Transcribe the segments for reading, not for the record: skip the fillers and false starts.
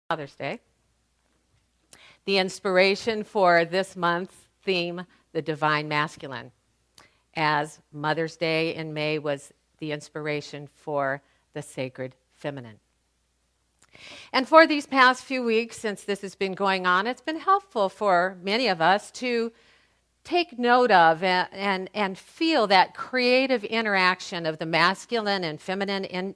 Father's Day. The inspiration for this month's theme, the divine masculine, as Mother's Day in May was the inspiration for the sacred feminine. And for these past few weeks, since this has been going on, it's been helpful for many of us to take note of and feel that creative interaction of the masculine and feminine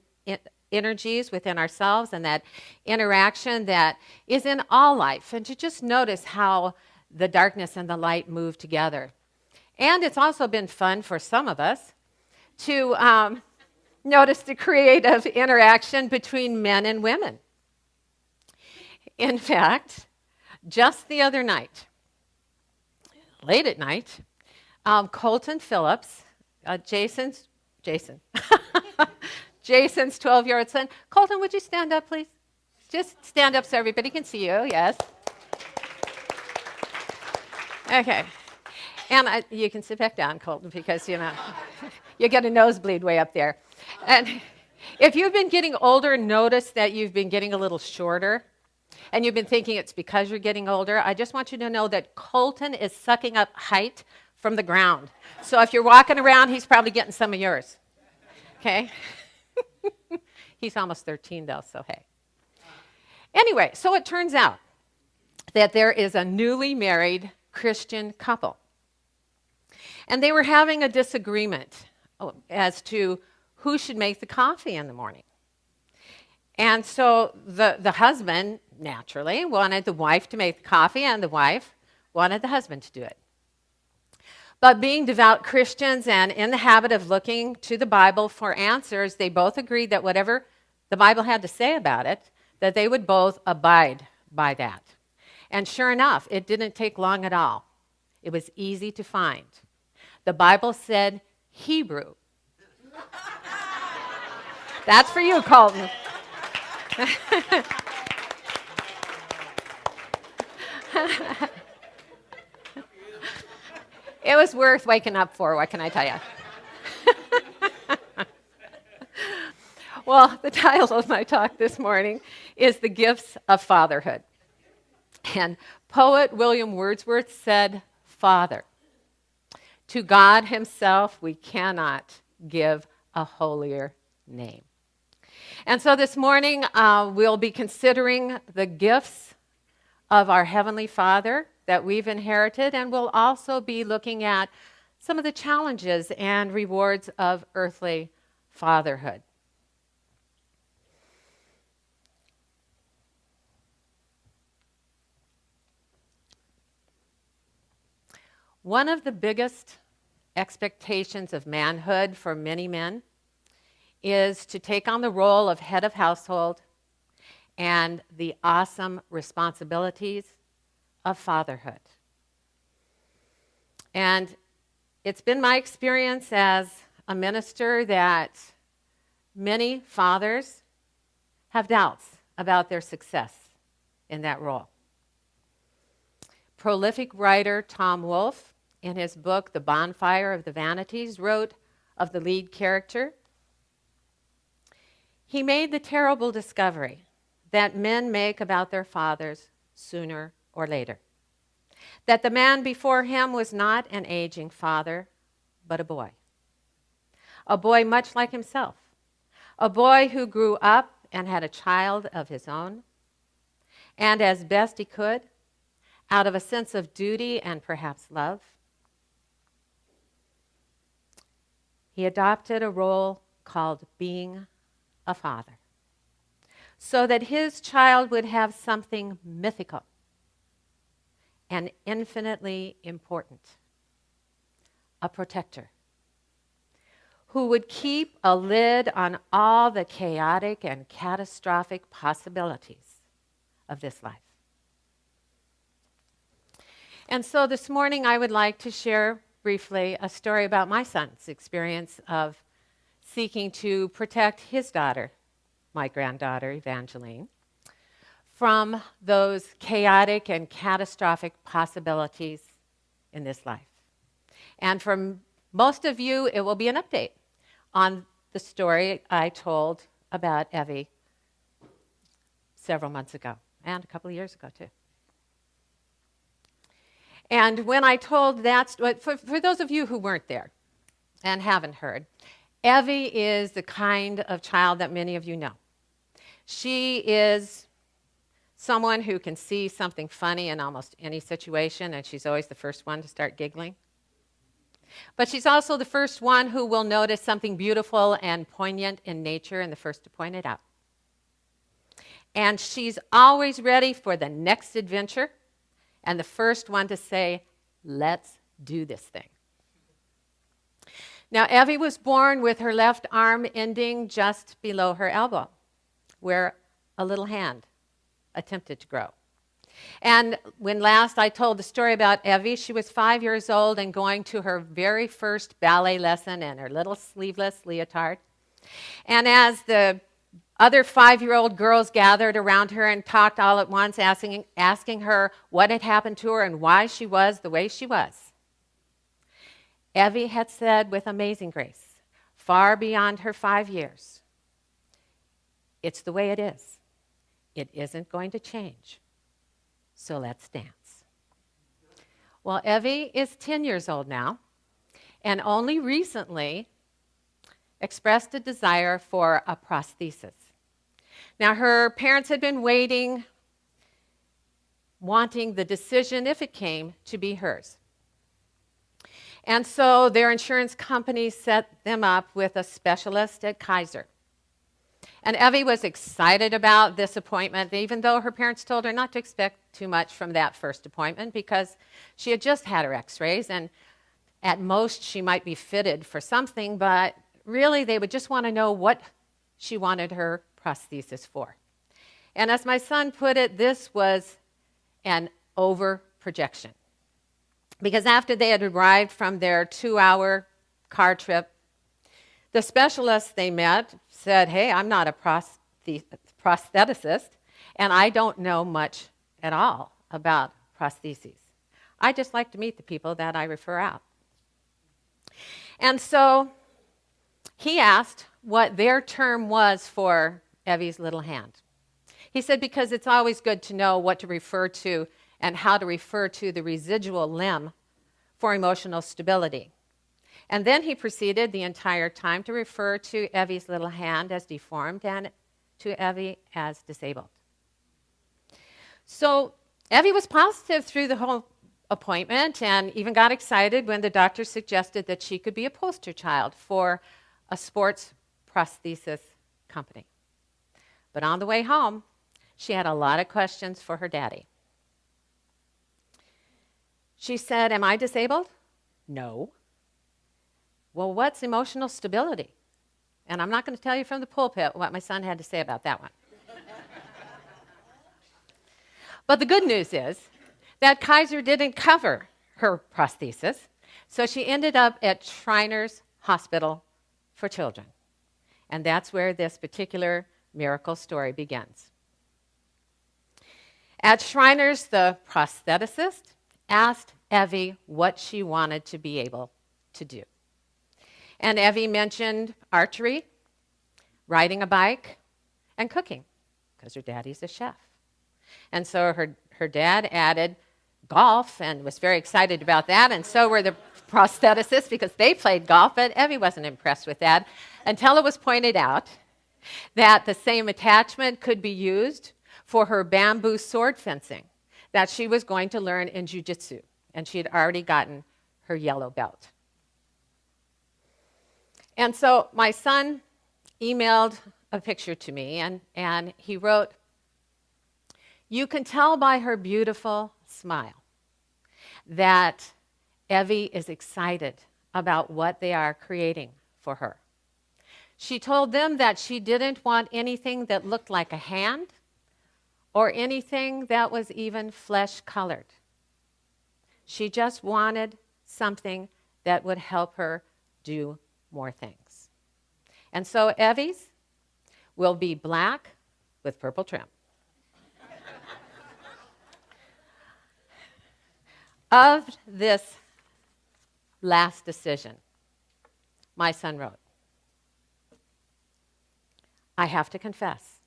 energies within ourselves, and that interaction that is in all life, and to just notice how the darkness and the light move together. And it's also been fun for some of us to notice the creative interaction between men and women. In fact, just the other night, late at night, Colton Phillips, Jason's 12-year-old son. Colton, would you stand up, please? Just stand up so everybody can see you, yes. Okay. And you can sit back down, Colton, because, you get a nosebleed way up there. And if you've been getting older, notice that you've been getting a little shorter, and you've been thinking it's because you're getting older. I just want you to know that Colton is sucking up height from the ground. So if you're walking around, he's probably getting some of yours. Okay? He's almost 13, though, so hey. Anyway, so it turns out that there is a newly married Christian couple. And they were having a disagreement as to who should make the coffee in the morning. And so the husband, naturally, wanted the wife to make the coffee, and the wife wanted the husband to do it. But being devout Christians and in the habit of looking to the Bible for answers, they both agreed that whatever the Bible had to say about it, that they would both abide by that. And sure enough, it didn't take long at all. It was easy to find. The Bible said Hebrew. That's for you, Colton. It was worth waking up for, what can I tell you? Well, the title of my talk this morning is The Gifts of Fatherhood. And poet William Wordsworth said, "Father, to God himself we cannot give a holier name." And so this morning we'll be considering the gifts of our Heavenly Father that we've inherited, and we'll also be looking at some of the challenges and rewards of earthly fatherhood. One of the biggest expectations of manhood for many men is to take on the role of head of household and the awesome responsibilities of fatherhood. And it's been my experience as a minister that many fathers have doubts about their success in that role. Prolific writer Tom Wolfe, in his book, The Bonfire of the Vanities, wrote of the lead character, "He made the terrible discovery that men make about their fathers sooner or later. That the man before him was not an aging father, but a boy. A boy much like himself. A boy who grew up and had a child of his own. And as best he could, out of a sense of duty and perhaps love, he adopted a role called being a father, so that his child would have something mythical and infinitely important, a protector who would keep a lid on all the chaotic and catastrophic possibilities of this life." And so this morning I would like to share briefly a story about my son's experience of seeking to protect his daughter, my granddaughter, Evangeline, from those chaotic and catastrophic possibilities in this life. And for most of you, it will be an update on the story I told about Evie several months ago. and a couple of years ago, too. And when I told that, for those of you who weren't there and haven't heard, Evie is the kind of child that many of you know. She is someone who can see something funny in almost any situation, and she's always the first one to start giggling. But she's also the first one who will notice something beautiful and poignant in nature and the first to point it out. And she's always ready for the next adventure and the first one to say, let's do this thing. Now, Evie was born with her left arm ending just below her elbow, where a little hand attempted to grow. And when last I told the story about Evie, she was 5 years old and going to her very first ballet lesson in her little sleeveless leotard. And as the other 5-year-old girls gathered around her and talked all at once, asking her what had happened to her and why she was the way she was, Evie had said with amazing grace, far beyond her 5 years, "It's the way it is. It isn't going to change. So let's dance." Well, Evie is 10 years old now and only recently expressed a desire for a prosthesis. Now, her parents had been waiting, wanting the decision, if it came, to be hers. And so their insurance company set them up with a specialist at Kaiser. And Evie was excited about this appointment, even though her parents told her not to expect too much from that first appointment because she had just had her x-rays, and at most she might be fitted for something, but really they would just want to know what she wanted her prosthesis for. And as my son put it, this was an over-projection. Because after they had arrived from their 2-hour car trip, the specialist they met said, "Hey, I'm not a prostheticist, and I don't know much at all about prostheses. I just like to meet the people that I refer out." And so he asked what their term was for Evie's little hand. He said, because it's always good to know what to refer to and how to refer to the residual limb for emotional stability. And then he proceeded the entire time to refer to Evie's little hand as deformed and to Evie as disabled. So Evie was positive through the whole appointment and even got excited when the doctor suggested that she could be a poster child for a sports prosthesis company. But on the way home, she had a lot of questions for her daddy. She said, "Am I disabled?" "No." "Well, what's emotional stability?" And I'm not going to tell you from the pulpit what my son had to say about that one. But the good news is that Kaiser didn't cover her prosthesis, so she ended up at Shriners Hospital for Children. And that's where this particular miracle story begins. At Shriners, the prostheticist asked Evie what she wanted to be able to do. And Evie mentioned archery, riding a bike, and cooking, because her daddy's a chef. And so her dad added golf and was very excited about that, and so were the prostheticists because they played golf, but Evie wasn't impressed with that until it was pointed out that the same attachment could be used for her bamboo sword fencing that she was going to learn in jiu-jitsu, and she had already gotten her yellow belt. And so my son emailed a picture to me, and he wrote, "You can tell by her beautiful smile that Evie is excited about what they are creating for her. She told them that she didn't want anything that looked like a hand or anything that was even flesh-colored. She just wanted something that would help her do more things." And so Evie's will be black with purple trim. Of this last decision, my son wrote, "I have to confess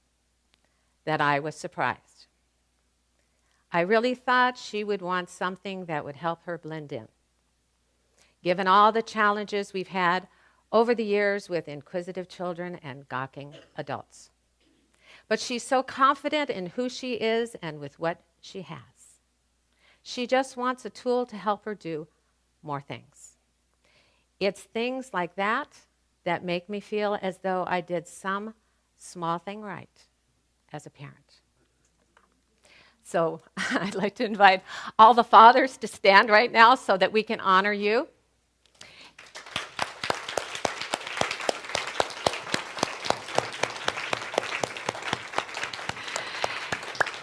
that I was surprised. I really thought she would want something that would help her blend in. Given all the challenges we've had over the years with inquisitive children and gawking adults. But she's so confident in who she is and with what she has. She just wants a tool to help her do more things. It's things like that that make me feel as though I did some small thing right as a parent. So I'd like to invite all the fathers to stand right now so that we can honor you.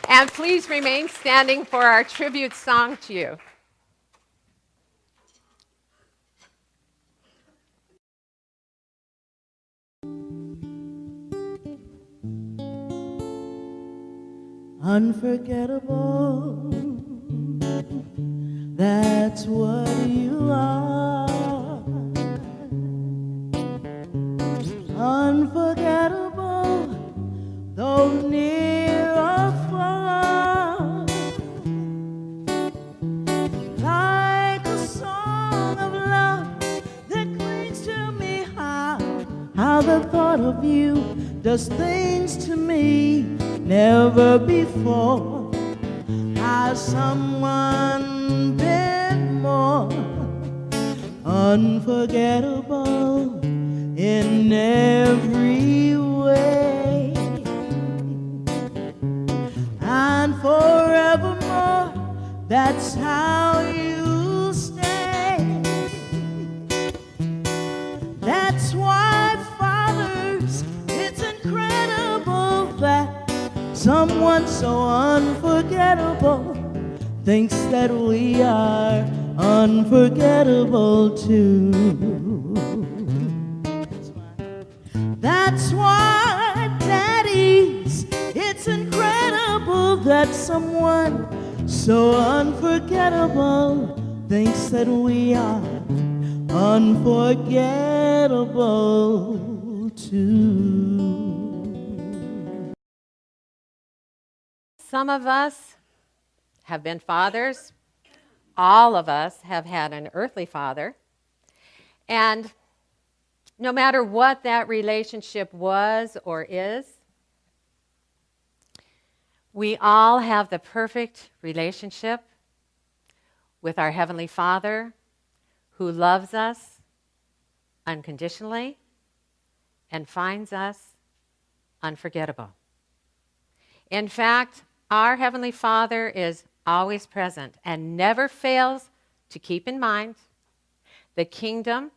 And please remain standing for our tribute song to you. Unforgettable, that's what you are. Unforgettable, though near or far. Like a song of love that clings to me, how the thought of you does things to me. Never before has someone been more unforgettable in every way, and forevermore that's how you stay. That's why, fathers, it's incredible that someone so unforgettable thinks that we are unforgettable too. That's why, daddies, it's incredible that someone so unforgettable thinks that we are unforgettable too. Some of us have been fathers. All of us have had an earthly father. And no matter what that relationship was or is, we all have the perfect relationship with our Heavenly Father who loves us unconditionally and finds us unforgettable. In fact, our Heavenly Father is always present and never fails to keep in mind the kingdom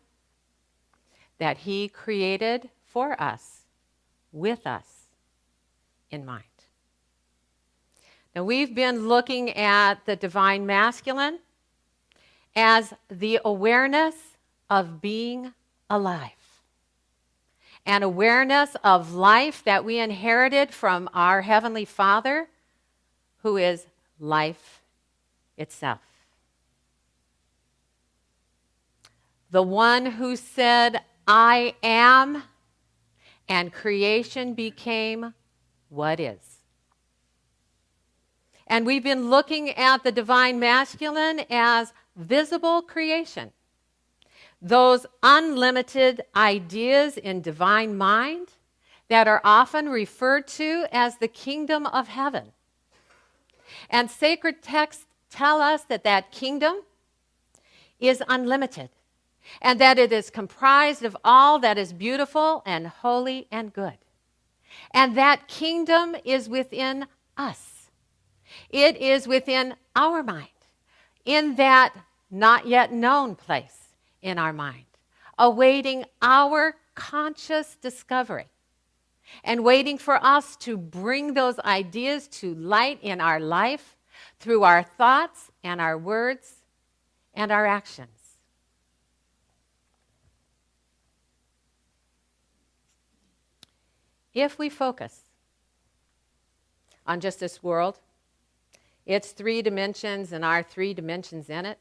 that He created for us, with us in mind. Now, we've been looking at the divine masculine as the awareness of being alive, an awareness of life that we inherited from our Heavenly Father, who is life itself. The one who said, I am, and creation became what is. And we've been looking at the divine masculine as visible creation. Those unlimited ideas in divine mind that are often referred to as the kingdom of heaven. And sacred texts tell us that that kingdom is unlimited and that it is comprised of all that is beautiful and holy and good. And that kingdom is within us. It is within our mind, in that not yet known place in our mind, awaiting our conscious discovery and waiting for us to bring those ideas to light in our life through our thoughts and our words and our actions. If we focus on just this world, its 3 dimensions and our 3 dimensions in it,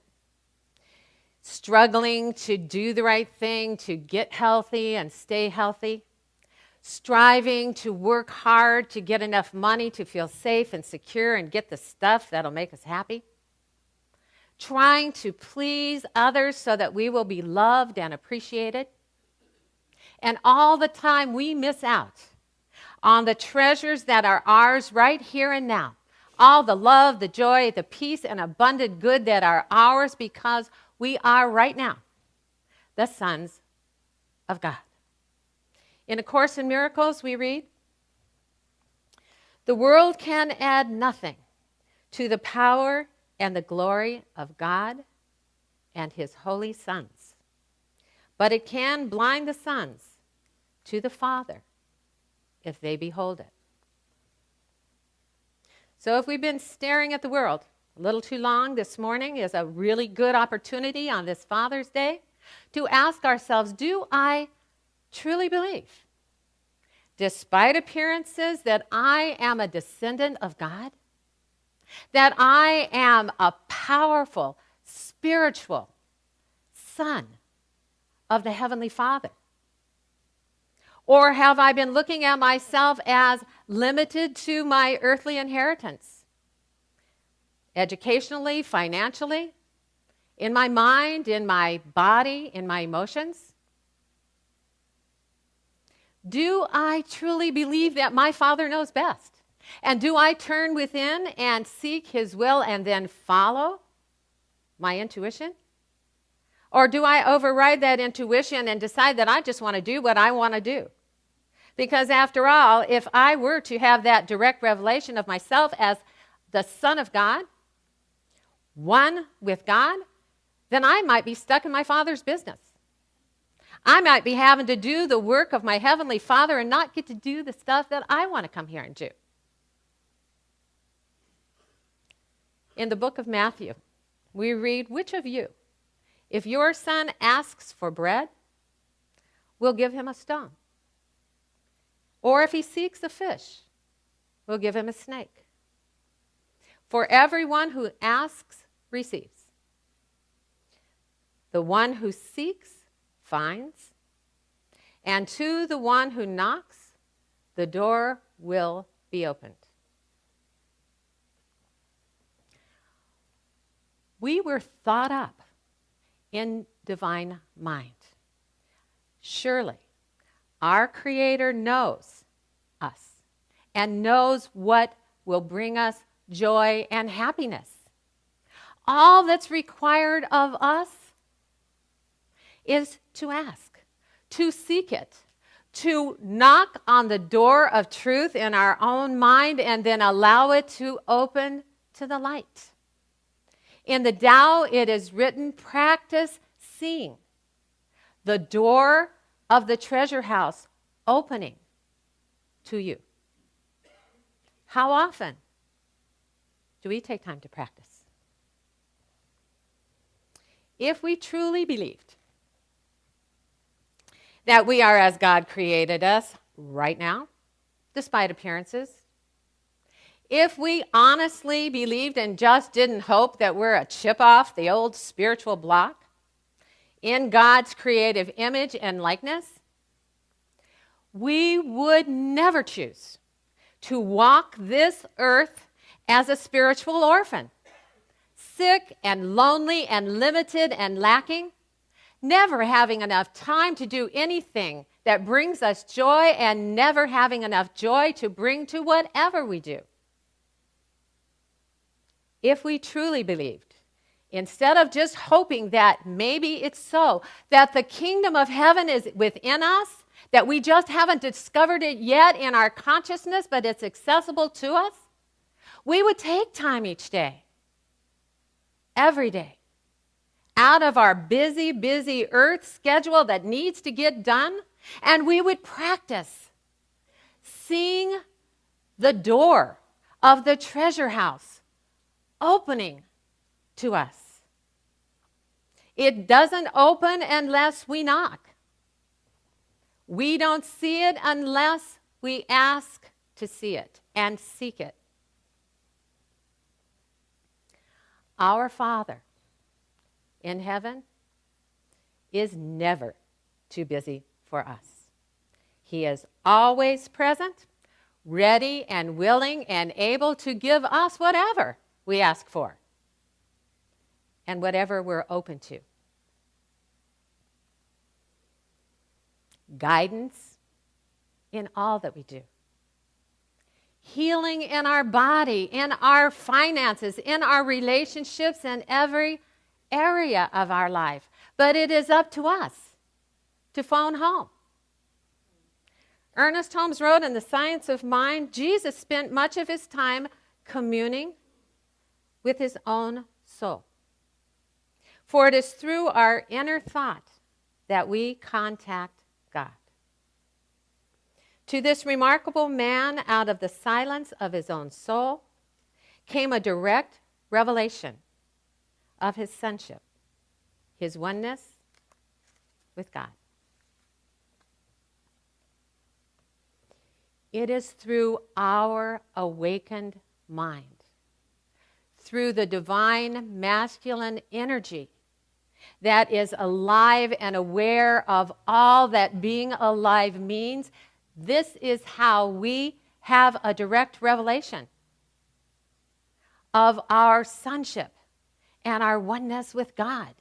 struggling to do the right thing, to get healthy and stay healthy, striving to work hard to get enough money to feel safe and secure and get the stuff that'll make us happy, trying to please others so that we will be loved and appreciated. And all the time we miss out on the treasures that are ours right here and now. All the love, the joy, the peace, and abundant good that are ours because we are right now the sons of God. In A Course in Miracles, we read, "The world can add nothing to the power and the glory of God and his holy sons, but it can blind the sons to the Father if they behold it." So if we've been staring at the world a little too long, this morning is a really good opportunity on this Father's Day to ask ourselves, do I truly believe, despite appearances, that I am a descendant of God? That I am a powerful, spiritual son of the Heavenly Father? Or have I been looking at myself as limited to my earthly inheritance? Educationally, financially, in my mind, in my body, in my emotions? Do I truly believe that my Father knows best? And do I turn within and seek his will and then follow my intuition? Or do I override that intuition and decide that I just want to do what I want to do? Because after all, if I were to have that direct revelation of myself as the Son of God, one with God, then I might be stuck in my Father's business. I might be having to do the work of my Heavenly Father and not get to do the stuff that I want to come here and do. In the book of Matthew, we read, "Which of you, if your son asks for bread, will give him a stone? Or if he seeks a fish, will give him a snake? For everyone who asks receives. The one who seeks finds. And to the one who knocks, the door will be opened." We were thought up in divine mind. Surely, our Creator knows us and knows what will bring us joy and happiness. All that's required of us is to ask, to seek it, to knock on the door of truth in our own mind and then allow it to open to the light. In the Tao, it is written, practice seeing the door of the treasure house opening to you. How often do we take time to practice? If we truly believed that we are as God created us right now, despite appearances, if we honestly believed and just didn't hope that we're a chip off the old spiritual block in God's creative image and likeness, we would never choose to walk this earth as a spiritual orphan, sick and lonely and limited and lacking, never having enough time to do anything that brings us joy and never having enough joy to bring to whatever we do. If we truly believed, instead of just hoping that maybe it's so, that the kingdom of heaven is within us, that we just haven't discovered it yet in our consciousness, but it's accessible to us, we would take time each day, every day, out of our busy, busy earth schedule that needs to get done, and we would practice seeing the door of the treasure house opening to us. It doesn't open unless we knock. We don't see it unless we ask to see it and seek it. Our Father in heaven is never too busy for us. He is always present, ready and willing and able to give us whatever we ask for and whatever we're open to. Guidance in all that we do. Healing in our body, in our finances, in our relationships, and every area of our life. But it is up to us to phone home. Ernest Holmes wrote in The Science of Mind, Jesus spent much of his time communing with his own soul. For it is through our inner thought that we contact God. To this remarkable man, out of the silence of his own soul, came a direct revelation of his sonship, his oneness with God. It is through our awakened mind, through the divine masculine energy that is alive and aware of all that being alive means. This is how we have a direct revelation of our sonship and our oneness with God.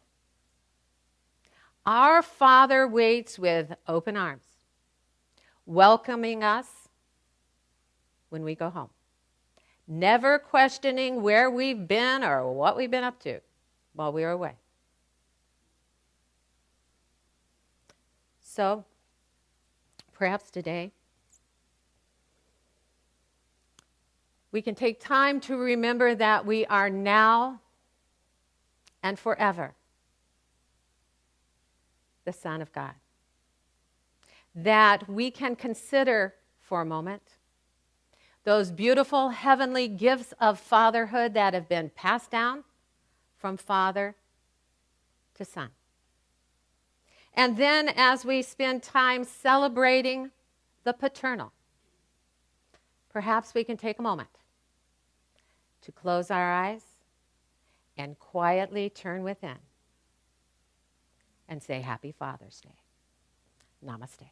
Our Father waits with open arms, welcoming us when we go home, never questioning where we've been or what we've been up to while we were away. So, perhaps today, we can take time to remember that we are now and forever the Son of God. That we can consider for a moment those beautiful heavenly gifts of fatherhood that have been passed down from father to son. And then as we spend time celebrating the paternal, perhaps we can take a moment to close our eyes and quietly turn within and say, Happy Father's Day. Namaste.